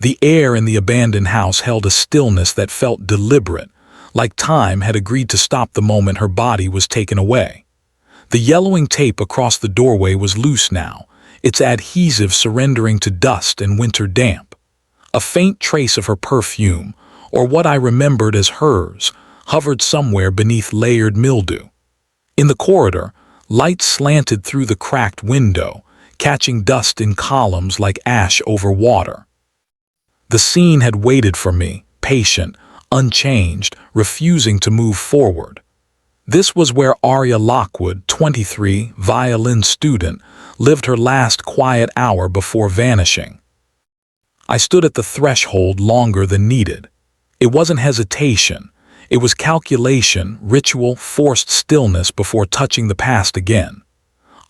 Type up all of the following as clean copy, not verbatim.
The air in the abandoned house held a stillness that felt deliberate, like time had agreed to stop the moment her body was taken away. The yellowing tape across the doorway was loose now, its adhesive surrendering to dust and winter damp. A faint trace of her perfume, or what I remembered as hers, hovered somewhere beneath layered mildew. In the corridor, light slanted through the cracked window, catching dust in columns like ash over water. The scene had waited for me, patient, unchanged, refusing to move forward. This was where Aria Lockwood, 23, violin student, lived her last quiet hour before vanishing. I stood at the threshold longer than needed. It wasn't hesitation. It was calculation, ritual, forced stillness before touching the past again.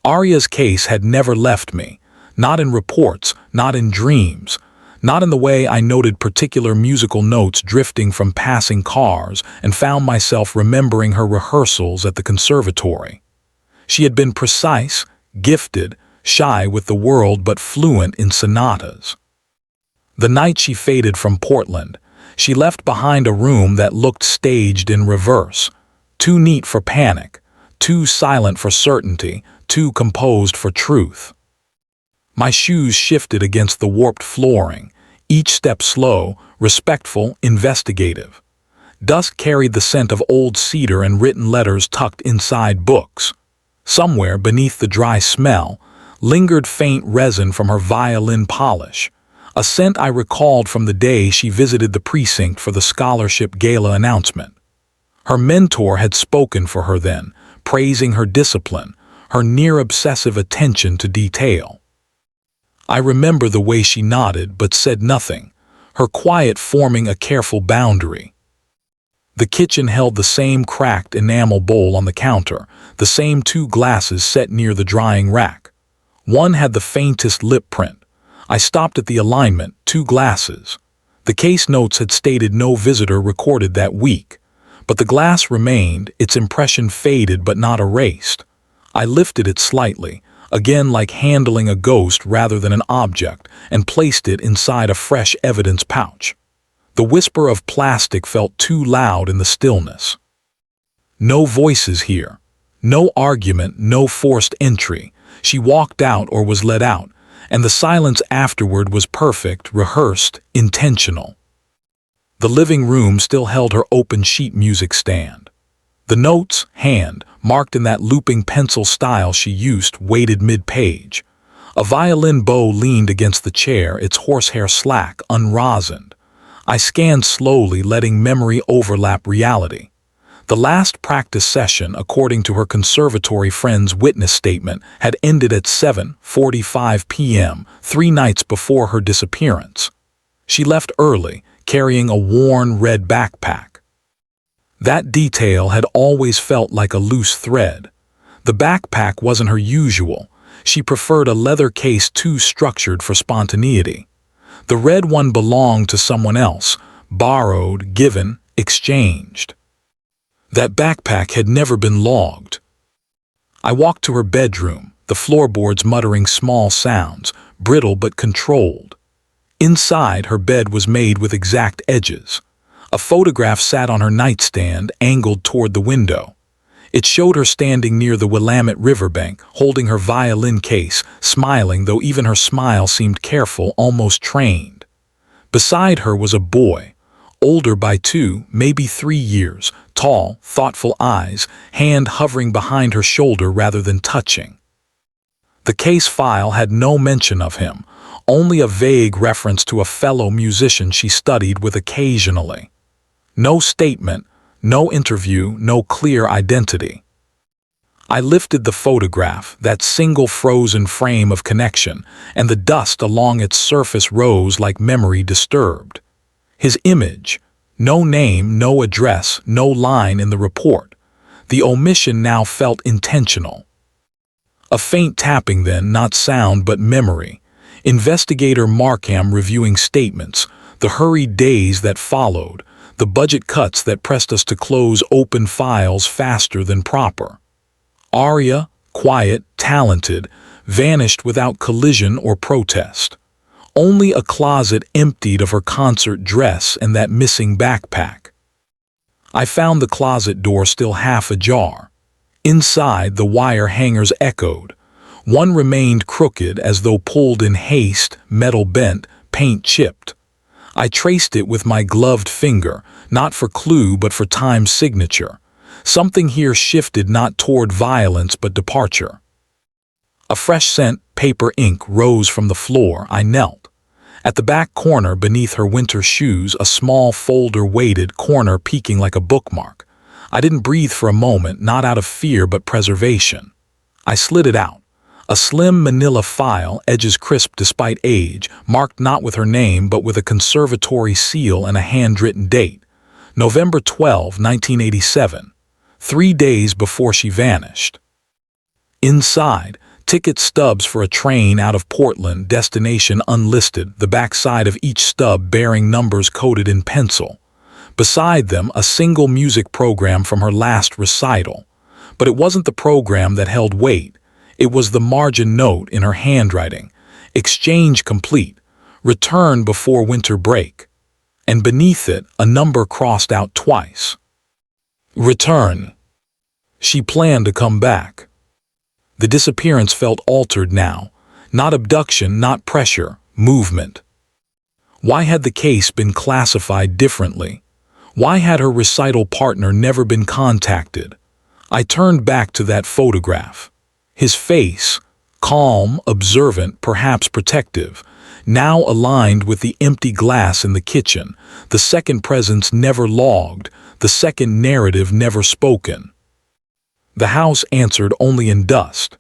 Aria's case had never left me, not in reports, not in dreams, not in the way I noted particular musical notes drifting from passing cars and found myself remembering her rehearsals at the conservatory. She had been precise, gifted, shy with the world but fluent in sonatas. The night she faded from Portland, she left behind a room that looked staged in reverse, too neat for panic, too silent for certainty, too composed for truth. My shoes shifted against the warped flooring, each step slow, respectful, investigative. Dust carried the scent of old cedar and written letters tucked inside books. Somewhere beneath the dry smell lingered faint resin from her violin polish, a scent I recalled from the day she visited the precinct for the scholarship gala announcement. Her mentor had spoken for her then, praising her discipline, her near-obsessive attention to detail. I remember the way she nodded but said nothing, her quiet forming a careful boundary. The kitchen held the same cracked enamel bowl on the counter, the same two glasses set near the drying rack. One had the faintest lip print. I stopped at the alignment, 2 glasses. The case notes had stated no visitor recorded that week, but the glass remained, its impression faded but not erased. I lifted it slightly, again like handling a ghost rather than an object, and placed it inside a fresh evidence pouch. The whisper of plastic felt too loud in the stillness. No voices here. No argument, no forced entry. She walked out or was let out, and the silence afterward was perfect, rehearsed, intentional. The living room still held her open sheet music stand. The notes, hand, marked in that looping pencil style she used, waited mid-page. A violin bow leaned against the chair, its horsehair slack, unrosined. I scanned slowly, letting memory overlap reality. The last practice session, according to her conservatory friend's witness statement, had ended at 7:45 p.m., 3 nights before her disappearance. She left early, carrying a worn red backpack. That detail had always felt like a loose thread. The backpack wasn't her usual. She preferred a leather case too structured for spontaneity. The red one belonged to someone else, borrowed, given, exchanged. That backpack had never been logged. I walked to her bedroom, the floorboards muttering small sounds, brittle but controlled. Inside, her bed was made with exact edges. A photograph sat on her nightstand, angled toward the window. It showed her standing near the Willamette riverbank, holding her violin case, smiling, though even her smile seemed careful, almost trained. Beside her was a boy, older by 2, maybe 3 years, tall, thoughtful eyes, hand hovering behind her shoulder rather than touching. The case file had no mention of him, only a vague reference to a fellow musician she studied with occasionally. No statement, no interview, no clear identity. I lifted the photograph, that single frozen frame of connection, and the dust along its surface rose like memory disturbed. His image, no name, no address, no line in the report. The omission now felt intentional. A faint tapping then, not sound but memory. Investigator Markham reviewing statements, the hurried days that followed, the budget cuts that pressed us to close open files faster than proper. Aria, quiet, talented, vanished without collision or protest. Only a closet emptied of her concert dress and that missing backpack. I found the closet door still half ajar. Inside, the wire hangers echoed. One remained crooked as though pulled in haste, metal bent, paint chipped. I traced it with my gloved finger, not for clue but for time's signature. Something here shifted not toward violence but departure. A fresh scent, paper ink, rose from the floor. I knelt. At the back corner beneath her winter shoes, a small folder waited, corner peeking like a bookmark. I didn't breathe for a moment, not out of fear but preservation. I slid it out. A slim manila file, edges crisp despite age, marked not with her name but with a conservatory seal and a handwritten date. November 12, 1987. 3 days before she vanished. Inside, ticket stubs for a train out of Portland, destination unlisted, the backside of each stub bearing numbers coded in pencil. Beside them, a single music program from her last recital. But it wasn't the program that held weight. It was the margin note in her handwriting. Exchange complete. Return before winter break. And beneath it, a number crossed out twice. Return. She planned to come back. The disappearance felt altered now. Not abduction, not pressure, movement. Why had the case been classified differently? Why had her recital partner never been contacted? I turned back to that photograph. His face, calm, observant, perhaps protective, now aligned with the empty glass in the kitchen, the second presence never logged, the second narrative never spoken. The house answered only in dust.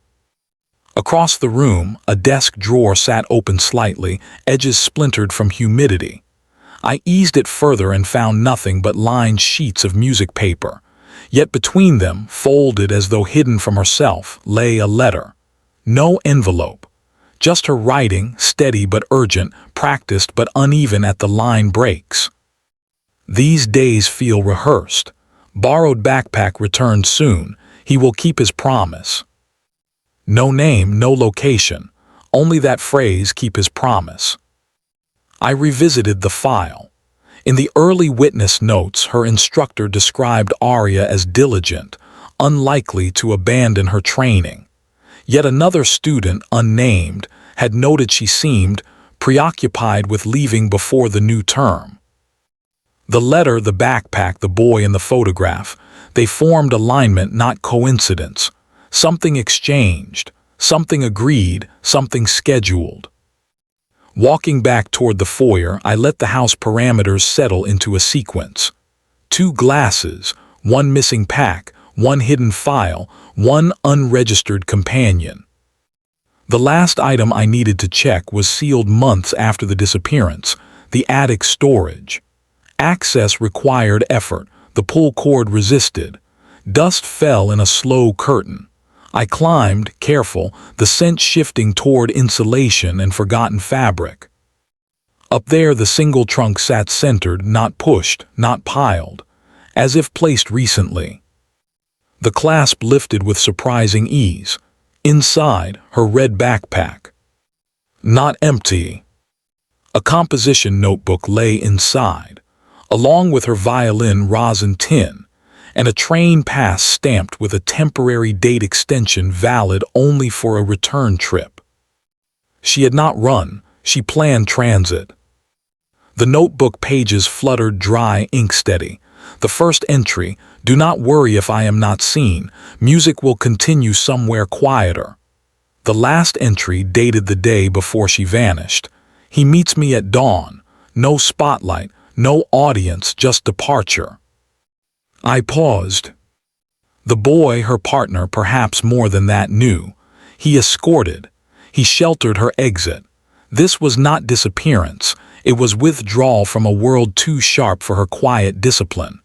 Across the room, a desk drawer sat open slightly, edges splintered from humidity. I eased it further and found nothing but lined sheets of music paper. Yet between them, folded as though hidden from herself, lay a letter. No envelope. Just her writing, steady but urgent, practiced but uneven at the line breaks. These days feel rehearsed. Borrowed backpack returned soon. He will keep his promise. No name, no location. Only that phrase, keep his promise. I revisited the file. In the early witness notes, her instructor described Aria as diligent, unlikely to abandon her training. Yet another student, unnamed, had noted she seemed preoccupied with leaving before the new term. The letter, the backpack, the boy in the photograph, they formed alignment, not coincidence. Something exchanged, something agreed, something scheduled. Walking back toward the foyer, I let the house parameters settle into a sequence. 2 glasses, 1 missing pack, 1 hidden file, 1 unregistered companion. The last item I needed to check was sealed months after the disappearance, the attic storage. Access required effort, the pull cord resisted. Dust fell in a slow curtain. I climbed, careful, the scent shifting toward insulation and forgotten fabric. Up there the single trunk sat centered, not pushed, not piled, as if placed recently. The clasp lifted with surprising ease. Inside, her red backpack. Not empty. A composition notebook lay inside, along with her violin rosin tin, and a train pass stamped with a temporary date extension valid only for a return trip. She had not run, she planned transit. The notebook pages fluttered dry, ink steady. The first entry, do not worry if I am not seen, music will continue somewhere quieter. The last entry dated the day before she vanished. He meets me at dawn, no spotlight, no audience, just departure. I paused. The boy, her partner, perhaps more than that, knew. He escorted. He sheltered her exit. This was not disappearance. It was withdrawal from a world too sharp for her quiet discipline.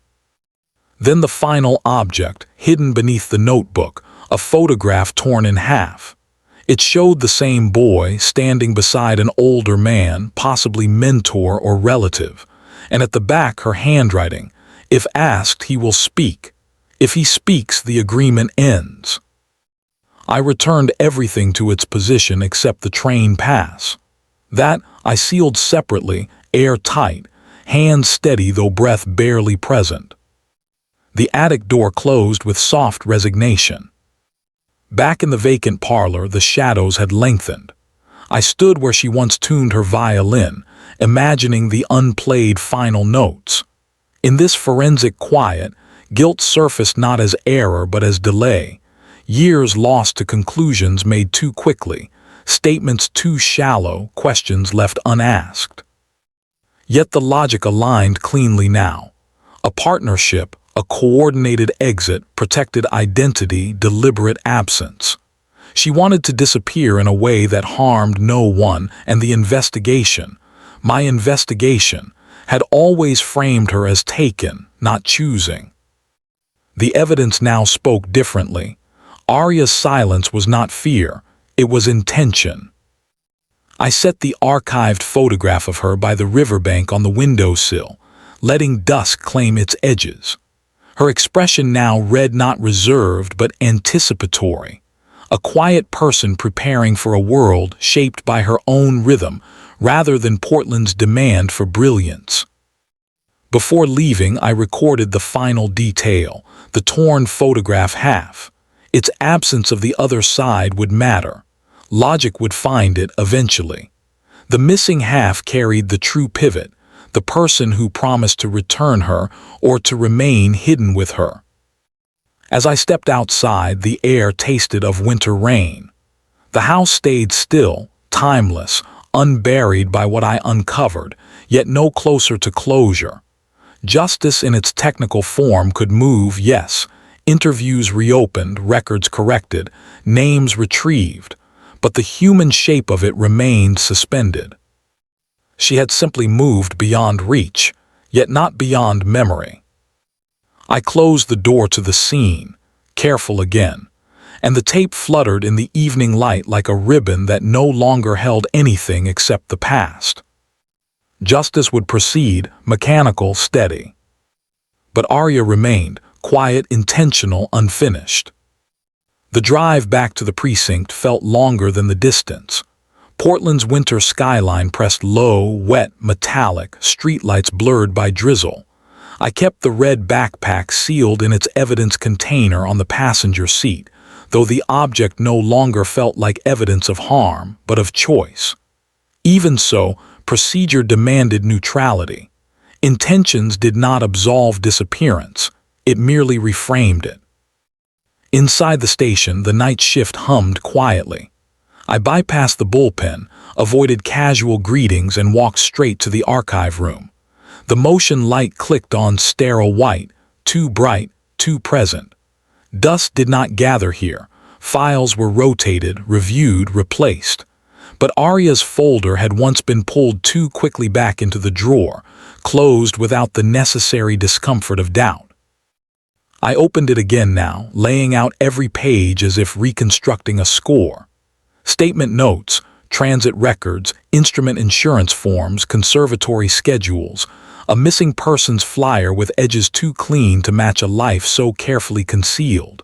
Then the final object, hidden beneath the notebook, a photograph torn in half. It showed the same boy standing beside an older man, possibly mentor or relative, and at the back her handwriting. If asked, he will speak. If he speaks, the agreement ends. I returned everything to its position except the train pass. That, I sealed separately, airtight, hands steady though breath barely present. The attic door closed with soft resignation. Back in the vacant parlor, the shadows had lengthened. I stood where she once tuned her violin, imagining the unplayed final notes. In this forensic quiet, guilt surfaced not as error but as delay, years lost to conclusions made too quickly, statements too shallow, questions left unasked. Yet the logic aligned cleanly now. A partnership, a coordinated exit, protected identity, deliberate absence. She wanted to disappear in a way that harmed no one, and the investigation, my investigation, had always framed her as taken, not choosing. The evidence now spoke differently. Aria's silence was not fear, it was intention. I set the archived photograph of her by the riverbank on the windowsill, letting dusk claim its edges. Her expression now read not reserved but anticipatory, a quiet person preparing for a world shaped by her own rhythm rather than Portland's demand for brilliance. Before leaving, I recorded the final detail, the torn photograph half. Its absence of the other side would matter. Logic would find it eventually. The missing half carried the true pivot, the person who promised to return her or to remain hidden with her. As I stepped outside, the air tasted of winter rain. The house stayed still, timeless, unburied by what I uncovered, yet no closer to closure. Justice in its technical form could move, yes. Interviews reopened, records corrected, names retrieved, but the human shape of it remained suspended. She had simply moved beyond reach, yet not beyond memory. I closed the door to the scene, careful again, and the tape fluttered in the evening light like a ribbon that no longer held anything except the past. Justice would proceed, mechanical, steady. But Aria remained, quiet, intentional, unfinished. The drive back to the precinct felt longer than the distance. Portland's winter skyline pressed low, wet, metallic, streetlights blurred by drizzle. I kept the red backpack sealed in its evidence container on the passenger seat, though the object no longer felt like evidence of harm, but of choice. Even so, procedure demanded neutrality. Intentions did not absolve disappearance, it merely reframed it. Inside the station, the night shift hummed quietly. I bypassed the bullpen, avoided casual greetings, and walked straight to the archive room. The motion light clicked on sterile white, too bright, too present. Dust did not gather here. Files were rotated, reviewed, replaced. But Aria's folder had once been pulled too quickly back into the drawer, closed without the necessary discomfort of doubt. I opened it again now, laying out every page as if reconstructing a score. Statement notes, transit records, instrument insurance forms, conservatory schedules, a missing persons flyer with edges too clean to match a life so carefully concealed.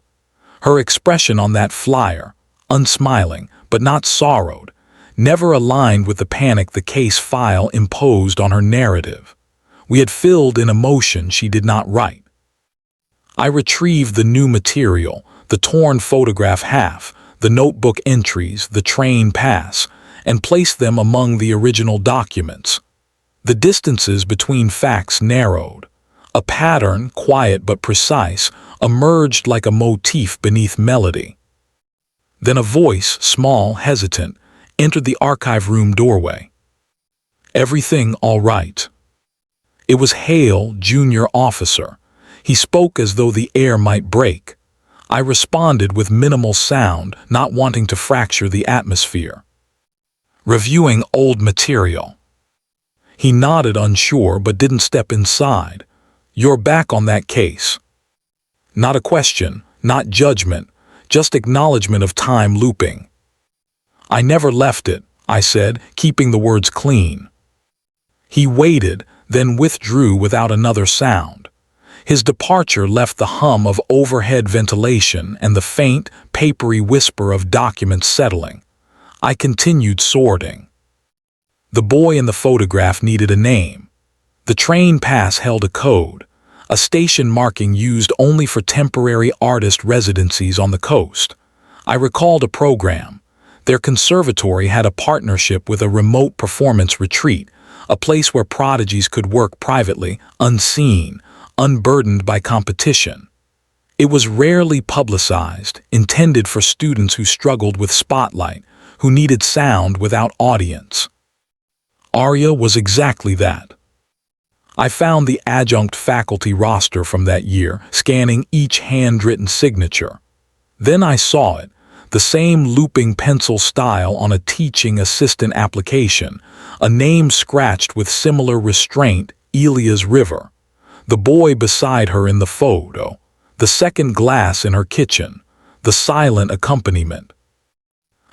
Her expression on that flyer, unsmiling but not sorrowed, never aligned with the panic the case file imposed on her narrative. We had filled in emotion she did not write. I retrieved the new material, the torn photograph half, the notebook entries, the train pass, and placed them among the original documents. The distances between facts narrowed. A pattern, quiet but precise, emerged like a motif beneath melody. Then a voice, small, hesitant, entered the archive room doorway. "Everything all right?" It was Hale, junior officer. He spoke as though the air might break. I responded with minimal sound, not wanting to fracture the atmosphere. "Reviewing old material." He nodded, unsure, but didn't step inside. "You're back on that case." Not a question, not judgment, just acknowledgement of time looping. "I never left it," I said, keeping the words clean. He waited, then withdrew without another sound. His departure left the hum of overhead ventilation and the faint, papery whisper of documents settling. I continued sorting. The boy in the photograph needed a name. The train pass held a code, a station marking used only for temporary artist residencies on the coast. I recalled a program. Their conservatory had a partnership with a remote performance retreat, a place where prodigies could work privately, unseen, unburdened by competition. It was rarely publicized, intended for students who struggled with spotlight, who needed sound without audience. Aria was exactly that. I found the adjunct faculty roster from that year, scanning each handwritten signature. Then I saw it, the same looping pencil style on a teaching assistant application, a name scratched with similar restraint, Elia's River. The boy beside her in the photo, the second glass in her kitchen, the silent accompaniment.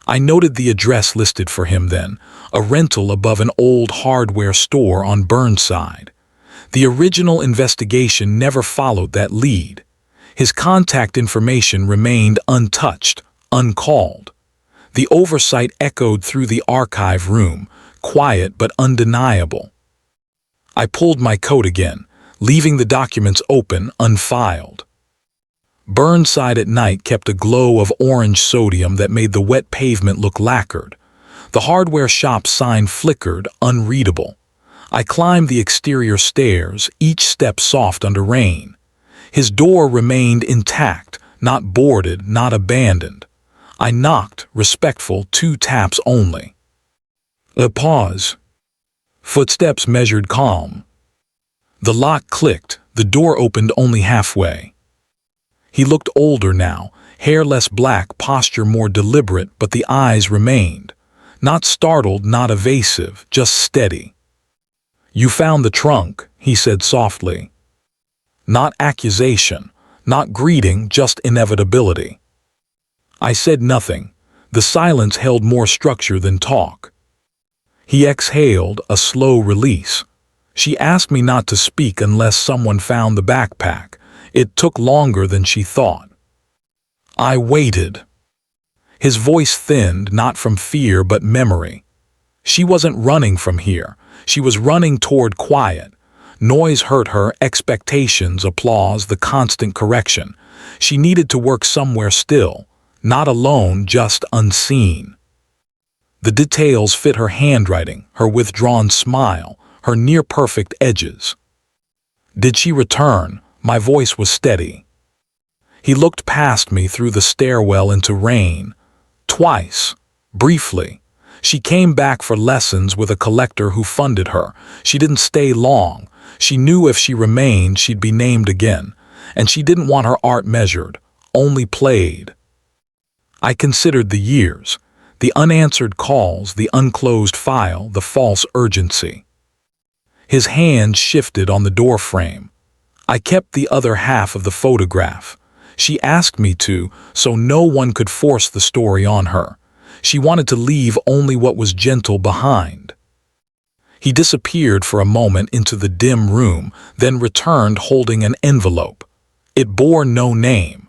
I noted the address listed for him then, a rental above an old hardware store on Burnside. The original investigation never followed that lead. His contact information remained untouched, uncalled. The oversight echoed through the archive room, quiet but undeniable. I pulled my coat again, leaving the documents open, unfiled. Burnside at night kept a glow of orange sodium that made the wet pavement look lacquered. The hardware shop sign flickered, unreadable. I climbed the exterior stairs, each step soft under rain. His door remained intact, not boarded, not abandoned. I knocked, respectful, 2 taps only. A pause. Footsteps measured calm. The lock clicked, the door opened only halfway. He looked older now, hair less black, posture more deliberate, but the eyes remained. Not startled, not evasive, just steady. "You found the trunk," he said softly. Not accusation, not greeting, just inevitability. I said nothing. The silence held more structure than talk. He exhaled, a slow release. She asked me not to speak unless someone found the backpack. It took longer than she thought. I waited. His voice thinned, not from fear but memory. She wasn't running from here. She was running toward quiet. Noise hurt her, expectations, applause, the constant correction. She needed to work somewhere still, not alone, just unseen. The details fit her handwriting, her withdrawn smile, her near-perfect edges. Did she return? My voice was steady. He looked past me through the stairwell into rain. Twice, briefly. She came back for lessons with a collector who funded her. She didn't stay long. She knew if she remained, she'd be named again. And she didn't want her art measured, only played. I considered the years, the unanswered calls, the unclosed file, the false urgency. His hand shifted on the doorframe. I kept the other half of the photograph. She asked me to, so no one could force the story on her. She wanted to leave only what was gentle behind. He disappeared for a moment into the dim room, then returned holding an envelope. It bore no name.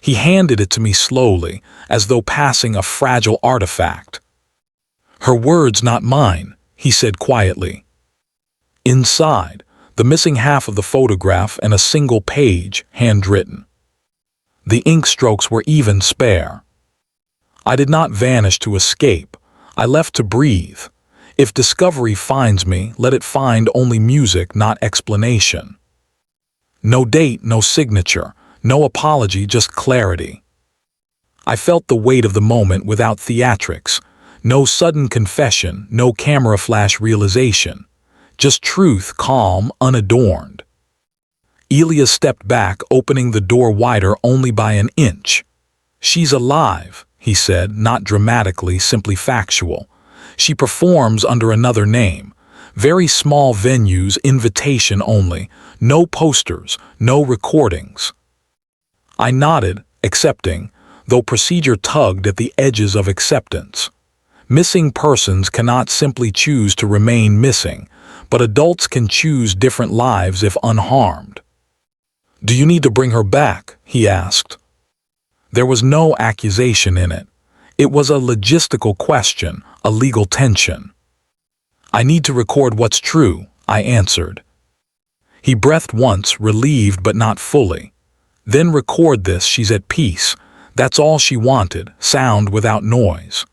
He handed it to me slowly, as though passing a fragile artifact. "Her words, not mine," he said quietly. Inside, the missing half of the photograph and a single page, handwritten. The ink strokes were even spare. I did not vanish to escape. I left to breathe. If discovery finds me, let it find only music, not explanation. No date, no signature, no apology, just clarity. I felt the weight of the moment without theatrics. No sudden confession, no camera flash realization. Just truth, calm, unadorned. Elia stepped back, opening the door wider only by an inch. "She's alive," he said, not dramatically, simply factual. "She performs under another name. Very small venues, invitation only. No posters, no recordings." I nodded, accepting, though procedure tugged at the edges of acceptance. Missing persons cannot simply choose to remain missing, but adults can choose different lives if unharmed. "Do you need to bring her back?" he asked. There was no accusation in it. It was a logistical question, a legal tension. "I need to record what's true," I answered. He breathed once, relieved but not fully. "Then record this, she's at peace." That's all she wanted, sound without noise.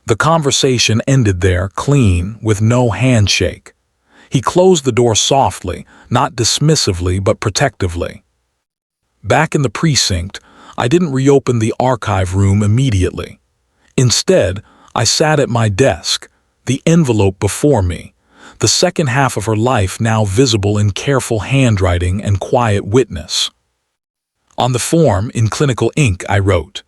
The conversation ended there, clean, with no handshake. He closed the door softly, not dismissively but protectively. Back in the precinct, I didn't reopen the archive room immediately. Instead, I sat at my desk, the envelope before me, the second half of her life now visible in careful handwriting and quiet witness. On the form, in clinical ink, I wrote,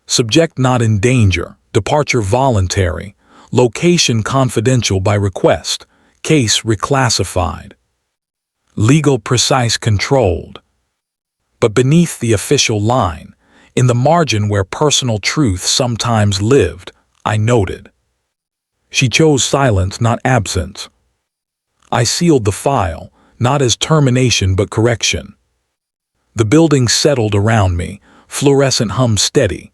"Subject not in danger, departure voluntary, location confidential by request, case reclassified. Legal precise controlled." But beneath the official line, in the margin where personal truth sometimes lived, I noted, "She chose silence, not absence." I sealed the file, not as termination but correction. The building settled around me, fluorescent hum steady.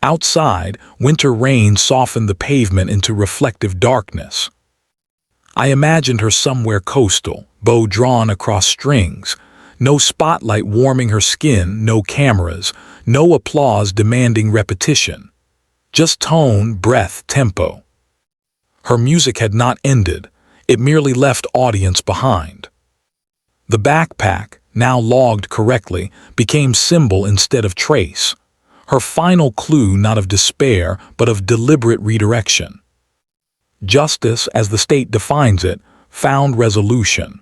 Outside, winter rain softened the pavement into reflective darkness. I imagined her somewhere coastal, bow drawn across strings, no spotlight warming her skin, no cameras, no applause demanding repetition. Just tone, breath, tempo. Her music had not ended, it merely left audience behind. The backpack, now logged correctly, became symbol instead of trace. Her final clue not of despair, but of deliberate redirection. Justice, as the state defines it, found resolution.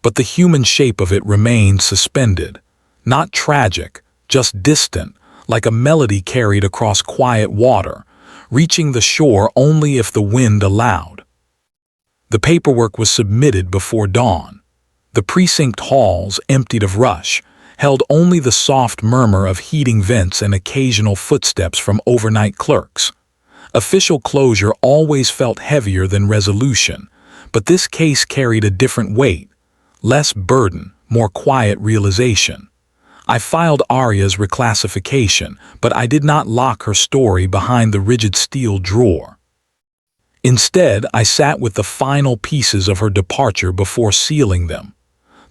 But the human shape of it remained suspended. Not tragic, just distant, like a melody carried across quiet water, reaching the shore only if the wind allowed. The paperwork was submitted before dawn. The precinct halls, emptied of rush, held only the soft murmur of heating vents and occasional footsteps from overnight clerks. Official closure always felt heavier than resolution, but this case carried a different weight, less burden, more quiet realization. I filed Aria's reclassification, but I did not lock her story behind the rigid steel drawer. Instead, I sat with the final pieces of her departure before sealing them.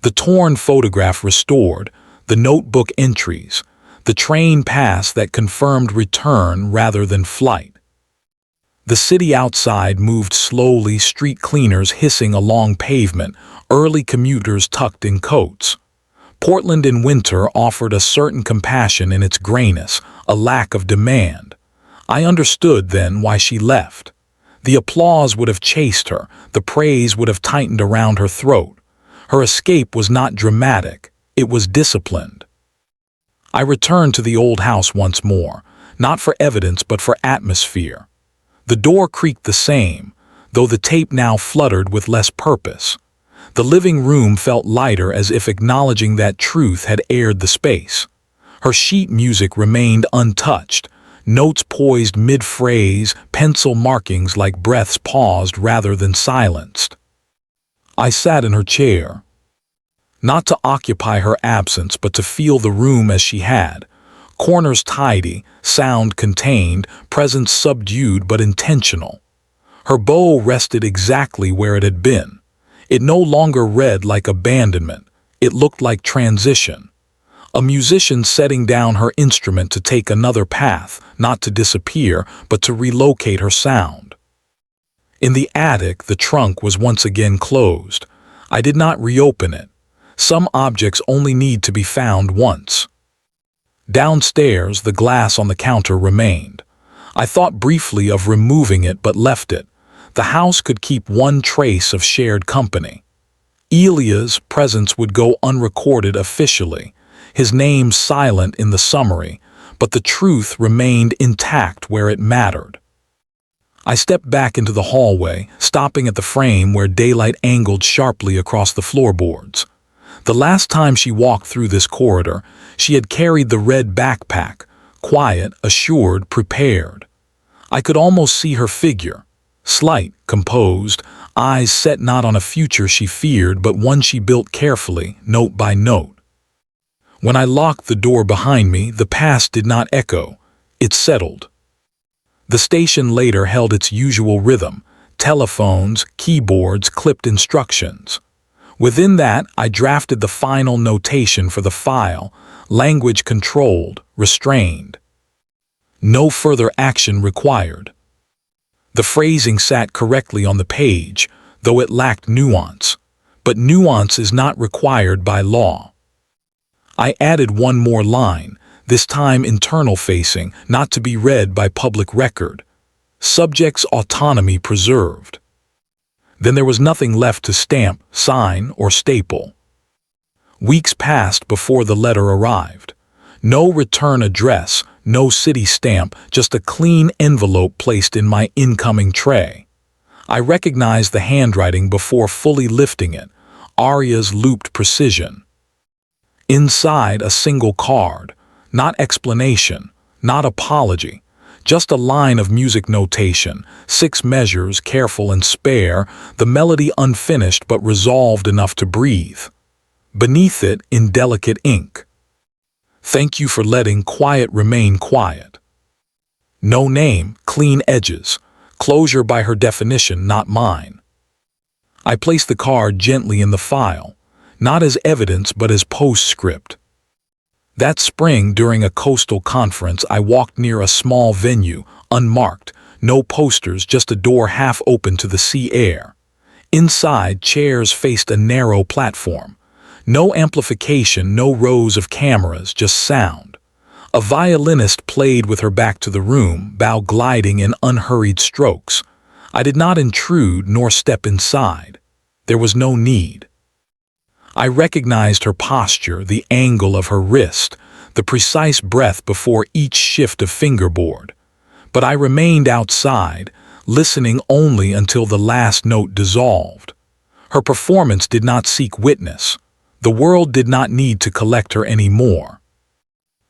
The torn photograph restored, the notebook entries, the train pass that confirmed return rather than flight. The city outside moved slowly, street cleaners hissing along pavement, early commuters tucked in coats. Portland in winter offered a certain compassion in its grayness, a lack of demand. I understood then why she left. The applause would have chased her, the praise would have tightened around her throat. Her escape was not dramatic, it was disciplined. I returned to the old house once more, not for evidence but for atmosphere. The door creaked the same, though the tape now fluttered with less purpose. The living room felt lighter, as if acknowledging that truth had aired the space. Her sheet music remained untouched, notes poised mid-phrase, pencil markings like breaths paused rather than silenced. I sat in her chair, not to occupy her absence but to feel the room as she had. Corners tidy, sound contained, presence subdued but intentional. Her bow rested exactly where it had been. It no longer read like abandonment, it looked like transition. A musician setting down her instrument to take another path, not to disappear, but to relocate her sound. In the attic, the trunk was once again closed. I did not reopen it. Some objects only need to be found once. Downstairs, the glass on the counter remained. I thought briefly of removing it but left it. The house could keep one trace of shared company. Elia's presence would go unrecorded officially, his name silent in the summary, but the truth remained intact where it mattered. I stepped back into the hallway, stopping at the frame where daylight angled sharply across the floorboards. The last time she walked through this corridor, she had carried the red backpack, quiet, assured, prepared. I could almost see her figure, slight, composed, eyes set not on a future she feared but one she built carefully, note by note. When I locked the door behind me, the past did not echo, it settled. The station later held its usual rhythm, telephones, keyboards, clipped instructions. Within that, I drafted the final notation for the file, language controlled, restrained. No further action required. The phrasing sat correctly on the page, though it lacked nuance. But nuance is not required by law. I added one more line, this time internal-facing, not to be read by public record. Subject's autonomy preserved. Then there was nothing left to stamp, sign, or staple. Weeks passed before the letter arrived. No return address, no city stamp, just a clean envelope placed in my incoming tray. I recognized the handwriting before fully lifting it, Aria's looped precision. Inside, a single card, not explanation, not apology, just a line of music notation, 6 measures, careful and spare, the melody unfinished but resolved enough to breathe. Beneath it, in delicate ink, "Thank you for letting quiet remain quiet." No name, clean edges, closure by her definition, not mine. I placed the card gently in the file, not as evidence but as postscript. That spring, during a coastal conference, I walked near a small venue, unmarked, no posters, just a door half open to the sea air. Inside, chairs faced a narrow platform. No amplification, no rows of cameras, just sound. A violinist played with her back to the room, bow gliding in unhurried strokes. I did not intrude nor step inside. There was no need. I recognized her posture, the angle of her wrist, the precise breath before each shift of fingerboard. But I remained outside, listening only until the last note dissolved. Her performance did not seek witness. The world did not need to collect her anymore.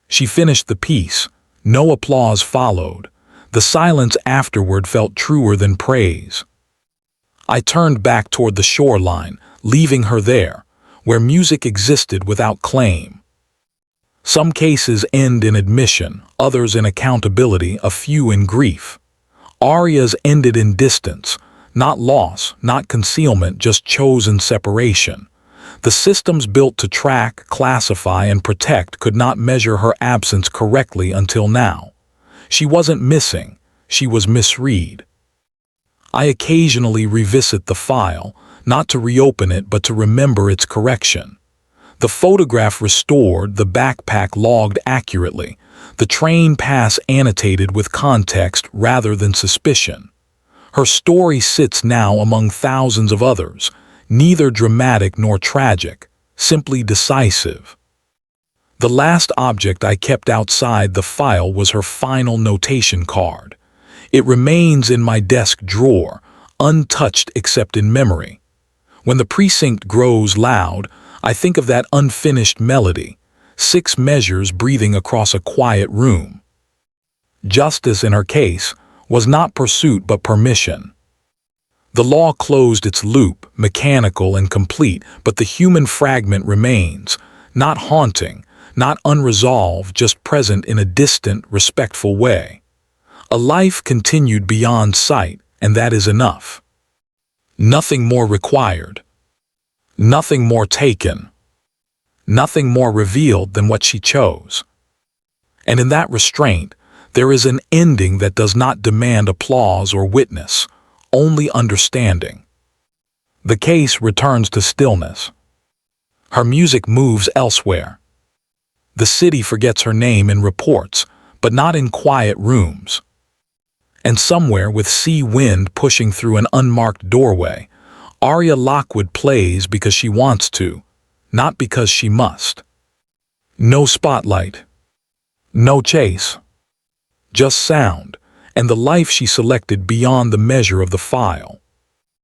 She finished the piece. No applause followed. The silence afterward felt truer than praise. I turned back toward the shoreline, leaving her there, where music existed without claim. Some cases end in admission, others in accountability, a few in grief. Aria's ended in distance, not loss, not concealment, just chosen separation. The systems built to track, classify, and protect could not measure her absence correctly until now. She wasn't missing, she was misread. I occasionally revisit the file, not to reopen it but to remember its correction. The photograph restored, the backpack logged accurately, the train pass annotated with context rather than suspicion. Her story sits now among thousands of others, neither dramatic nor tragic, simply decisive. The last object I kept outside the file was her final notation card. It remains in my desk drawer, untouched except in memory. When the precinct grows loud, I think of that unfinished melody, 6 measures breathing across a quiet room. Justice in her case was not pursuit but permission. The law closed its loop, mechanical and complete, but the human fragment remains, not haunting, not unresolved, just present in a distant, respectful way. A life continued beyond sight, and that is enough. Nothing more required. Nothing more taken. Nothing more revealed than what she chose. And in that restraint, there is an ending that does not demand applause or witness, only understanding. The case returns to stillness. Her music moves elsewhere. The city forgets her name in reports, but not in quiet rooms. And somewhere, with sea wind pushing through an unmarked doorway, Aria Lockwood plays because she wants to, not because she must. No spotlight. No chase. Just sound, and the life she selected beyond the measure of the file.